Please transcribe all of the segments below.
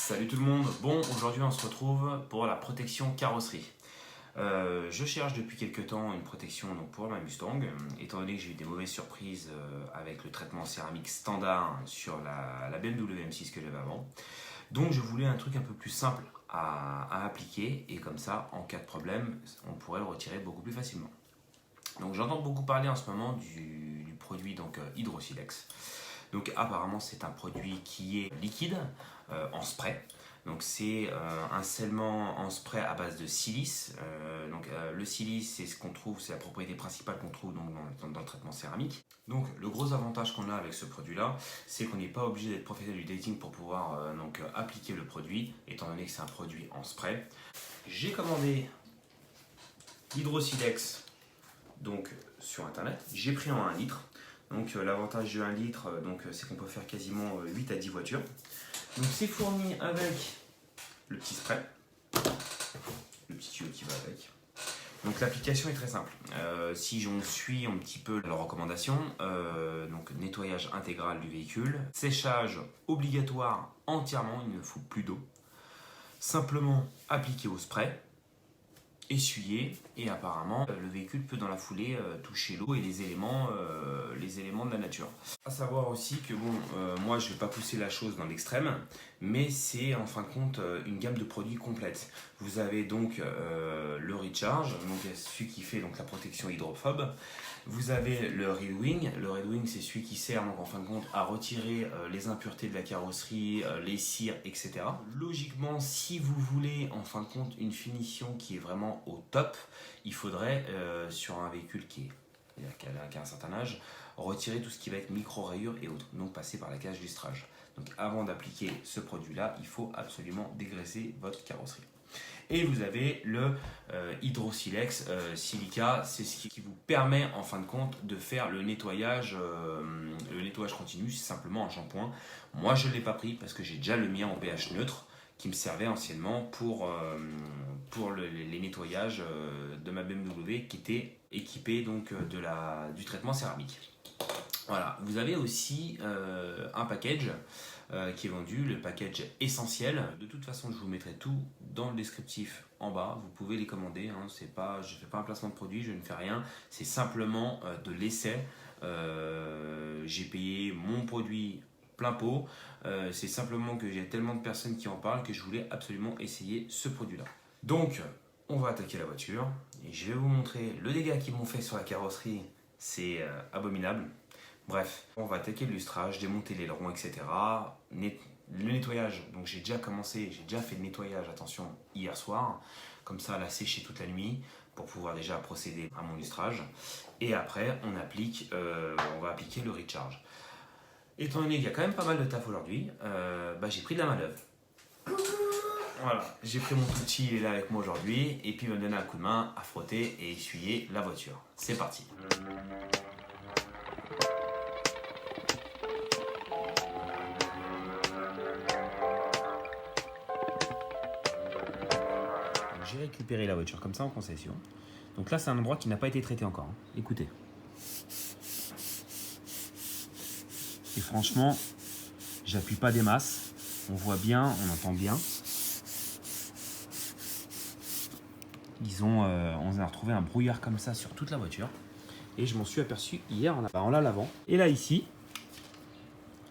Salut tout le monde, bon aujourd'hui on se retrouve pour la protection carrosserie. Je cherche depuis quelques temps une protection donc, pour ma Mustang, étant donné que j'ai eu des mauvaises surprises avec le traitement céramique standard sur la BMW M6 que j'avais avant. Donc je voulais un truc un peu plus simple à appliquer et comme ça en cas de problème on pourrait le retirer beaucoup plus facilement. Donc j'entends beaucoup parler en ce moment du produit donc, Hydro-Silex. Donc apparemment c'est un produit qui est liquide en spray. Donc c'est un scellement en spray à base de silice. Le silice c'est ce qu'on trouve, c'est la propriété principale qu'on trouve donc, dans le traitement céramique. Donc le gros avantage qu'on a avec ce produit là, c'est qu'on n'est pas obligé d'être professionnel du dating pour pouvoir appliquer le produit, étant donné que c'est un produit en spray. J'ai commandé Hydro-Silex donc sur internet, j'ai pris en 1 litre. Donc l'avantage de 1 litre, c'est qu'on peut faire quasiment 8 à 10 voitures. Donc c'est fourni avec le petit spray, le petit tuyau qui va avec. Donc l'application est très simple. Si on suit un petit peu leurs recommandations, donc nettoyage intégral du véhicule, séchage obligatoire entièrement, il ne faut plus d'eau. Simplement appliquer au spray, essuyer et apparemment le véhicule peut dans la foulée toucher l'eau et les éléments de la nature. À savoir aussi que moi je vais pas pousser la chose dans l'extrême, mais c'est en fin de compte une gamme de produits complète. Vous avez donc le Recharge, donc celui qui fait donc la protection hydrophobe. Vous avez le Red Wing. Le Red Wing c'est celui qui sert donc en fin de compte à retirer les impuretés de la carrosserie, les cires, etc. Logiquement, si vous voulez en fin de compte une finition qui est vraiment au top, il faudrait sur un véhicule qui a un certain âge, retirer tout ce qui va être micro-rayures et autres, donc passer par la cage lustrage. Donc avant d'appliquer ce produit-là, il faut absolument dégraisser votre carrosserie. Et vous avez le Hydro-Silex Silica, c'est ce qui vous permet en fin de compte de faire le nettoyage continu, c'est simplement un shampoing. Moi je ne l'ai pas pris parce que j'ai déjà le mien en pH neutre qui me servait anciennement pour les nettoyages de ma BMW qui était équipé donc du traitement céramique. Voilà, vous avez aussi un package qui est vendu, le package essentiel. De toute façon, je vous mettrai tout dans le descriptif en bas. Vous pouvez les commander. Hein. Je ne fais pas un placement de produit, je ne fais rien. C'est simplement de l'essai. J'ai payé mon produit plein pot. C'est simplement que j'ai tellement de personnes qui en parlent que je voulais absolument essayer ce produit-là. Donc, on va attaquer la voiture. Et je vais vous montrer le dégât qu'ils m'ont fait sur la carrosserie. C'est abominable. Bref, on va attaquer le lustrage, démonter l'aileron, etc. Le nettoyage, donc j'ai déjà fait le nettoyage, attention, hier soir. Comme ça, elle a séché toute la nuit pour pouvoir déjà procéder à mon lustrage. Et après, on va appliquer le recharge. Étant donné qu'il y a quand même pas mal de taf aujourd'hui, j'ai pris de la manœuvre. Voilà, j'ai pris mon outil, il est là avec moi aujourd'hui. Et puis il va me donner un coup de main à frotter et essuyer la voiture. C'est parti. J'ai récupéré la voiture comme ça en concession. Donc là, c'est un endroit qui n'a pas été traité encore. Écoutez. Et franchement, j'appuie pas des masses. On voit bien, on entend bien. On a retrouvé un brouillard comme ça sur toute la voiture. Et je m'en suis aperçu hier en la lavant. Et là, ici,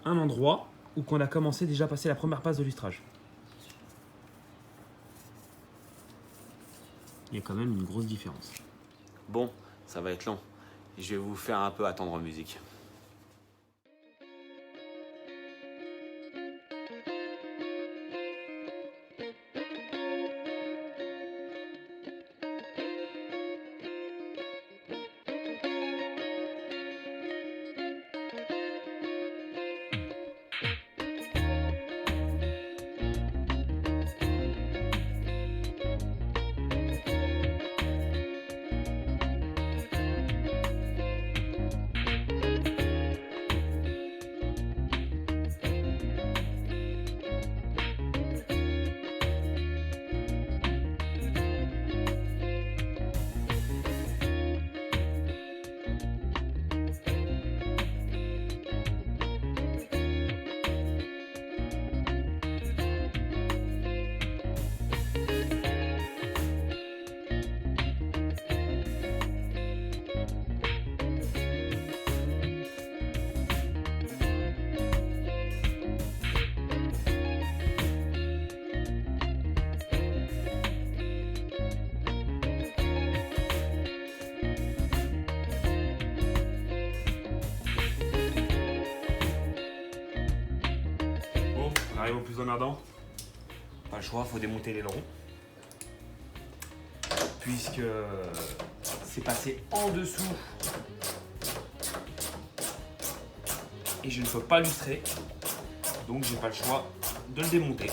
un endroit où on a commencé déjà à passer la première passe de lustrage. Il y a quand même une grosse différence. Bon, ça va être long. Je vais vous faire un peu attendre en musique. arrive au plus emmerdant. Pas le choix, faut démonter l'aileron. Puisque c'est passé en dessous. Et je ne peux pas lustrer. Donc j'ai pas le choix de le démonter.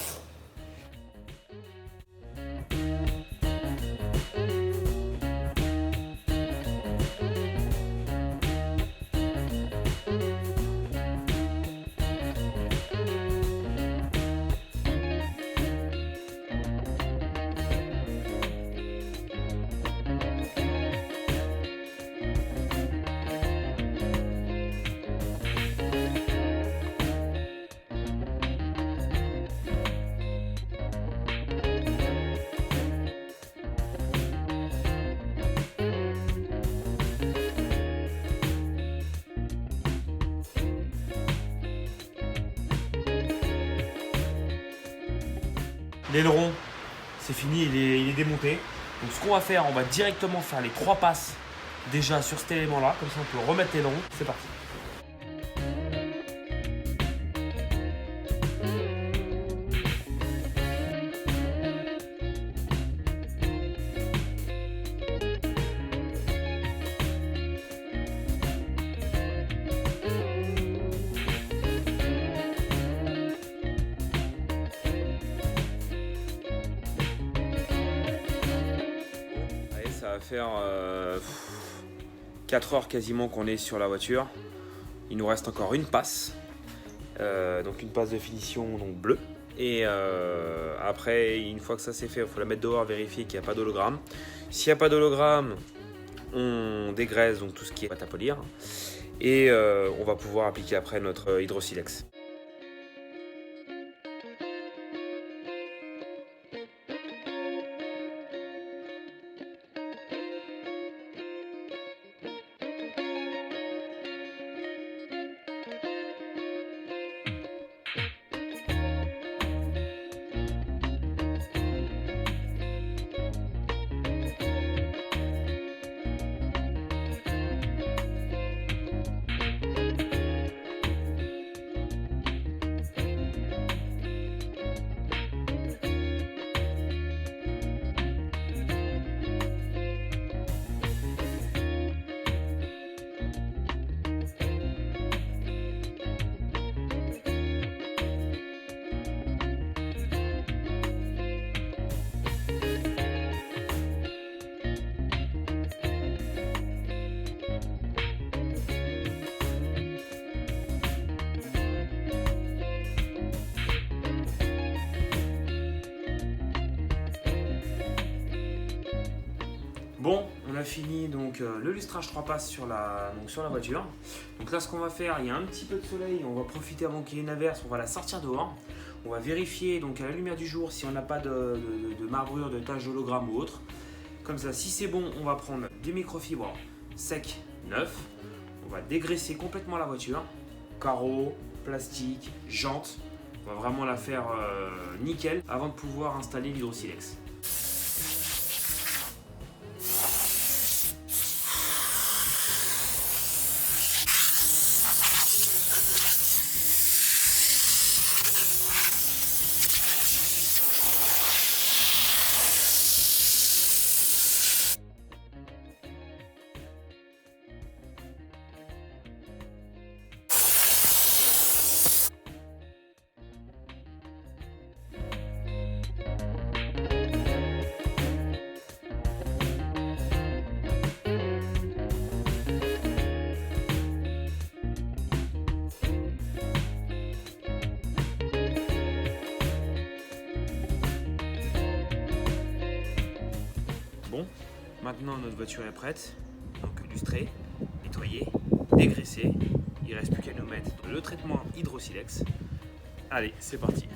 L'aileron, c'est fini, il est démonté. Donc ce qu'on va faire, on va directement faire les 3 passes déjà sur cet élément-là. Comme ça, on peut remettre l'aileron. C'est parti. Ça va faire 4 heures quasiment qu'on est sur la voiture. Il nous reste encore une passe. Donc une passe de finition donc bleue. Et après, une fois que ça c'est fait, il faut la mettre dehors, vérifier qu'il n'y a pas d'hologramme. S'il n'y a pas d'hologramme, on dégraisse donc tout ce qui est pâte à polir. Et on va pouvoir appliquer après notre hydrosilex. Bon, on a fini donc le lustrage 3 passes sur la voiture. Donc là, ce qu'on va faire, il y a un petit peu de soleil, on va profiter avant qu'il y ait une averse, on va la sortir dehors. On va vérifier donc à la lumière du jour si on n'a pas de marbrure, de taches d'hologramme ou autre. Comme ça, si c'est bon, on va prendre des microfibres secs, neufs. On va dégraisser complètement la voiture. Carreaux, plastique, jantes. On va vraiment la faire nickel avant de pouvoir installer l'hydrosilex. Bon, maintenant notre voiture est prête, donc lustrée, nettoyée, dégraissée. Il ne reste plus qu'à nous mettre le traitement hydrosilex. Allez, c'est parti.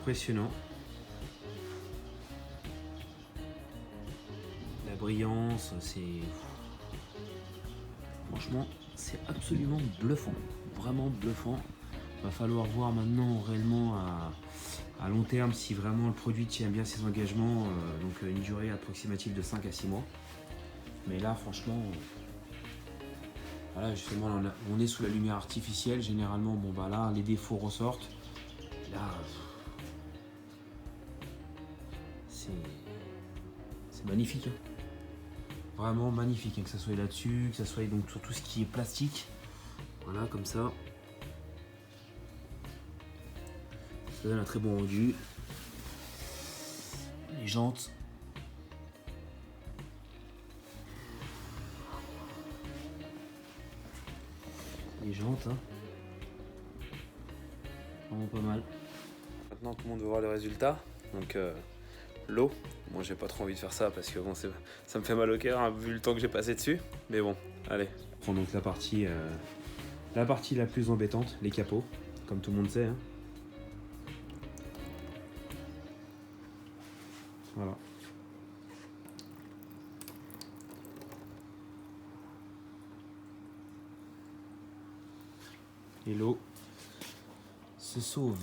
impressionnant. La brillance, c'est... Franchement, c'est absolument bluffant. Vraiment bluffant. Va falloir voir maintenant réellement à long terme si vraiment le produit tient bien ses engagements. Donc une durée approximative de 5 à 6 mois. Mais là, franchement... Voilà, justement, là, on est sous la lumière artificielle. Généralement, bon bah là, les défauts ressortent. Là, c'est magnifique. Hein. Vraiment magnifique, hein, que ça soit là-dessus, que ça soit donc sur tout ce qui est plastique. Voilà, comme ça. Ça donne un très bon rendu. Les jantes. Les jantes, hein. Vraiment pas mal. Maintenant, tout le monde veut voir le résultat. Donc, l'eau. Moi, j'ai pas trop envie de faire ça parce que bon, ça me fait mal au cœur hein, vu le temps que j'ai passé dessus. Mais bon, allez. On prend donc la partie la plus embêtante, les capots, comme tout le monde sait. Hein. Voilà. Et l'eau se sauve.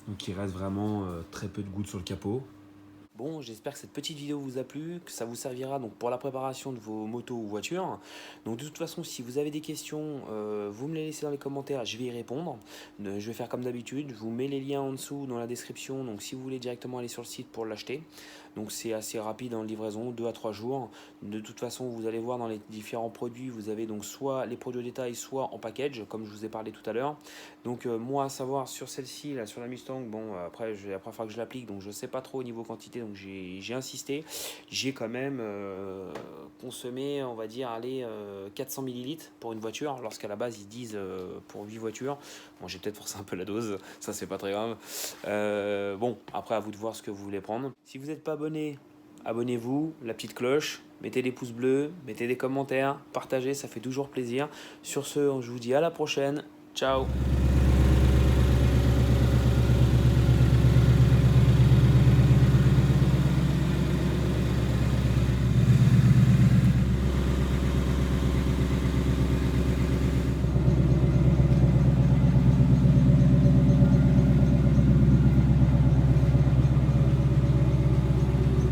Donc il reste vraiment très peu de gouttes sur le capot. Bon, j'espère que cette petite vidéo vous a plu, que ça vous servira donc pour la préparation de vos motos ou voitures. Donc de toute façon, si vous avez des questions, vous me les laissez dans les commentaires, je vais y répondre. Je vais faire comme d'habitude, je vous mets les liens en dessous dans la description, donc si vous voulez directement aller sur le site pour l'acheter. Donc c'est assez rapide en livraison, 2 à 3 jours. De toute façon, vous allez voir dans les différents produits, vous avez donc soit les produits au détail, soit en package, comme je vous ai parlé tout à l'heure. Donc moi, à savoir sur celle-ci, là sur la Mustang, bon après la première fois que je l'applique, donc je sais pas trop au niveau quantité, donc j'ai insisté. J'ai quand même consommé, on va dire, 400 ml pour une voiture, lorsqu'à la base ils disent pour 8 voitures. Bon, j'ai peut-être forcé un peu la dose, ça c'est pas très grave. Bon, après à vous de voir ce que vous voulez prendre. Si vous n'êtes pas abonné, abonnez-vous, la petite cloche, mettez des pouces bleus, mettez des commentaires, partagez, ça fait toujours plaisir. Sur ce, je vous dis à la prochaine. Ciao!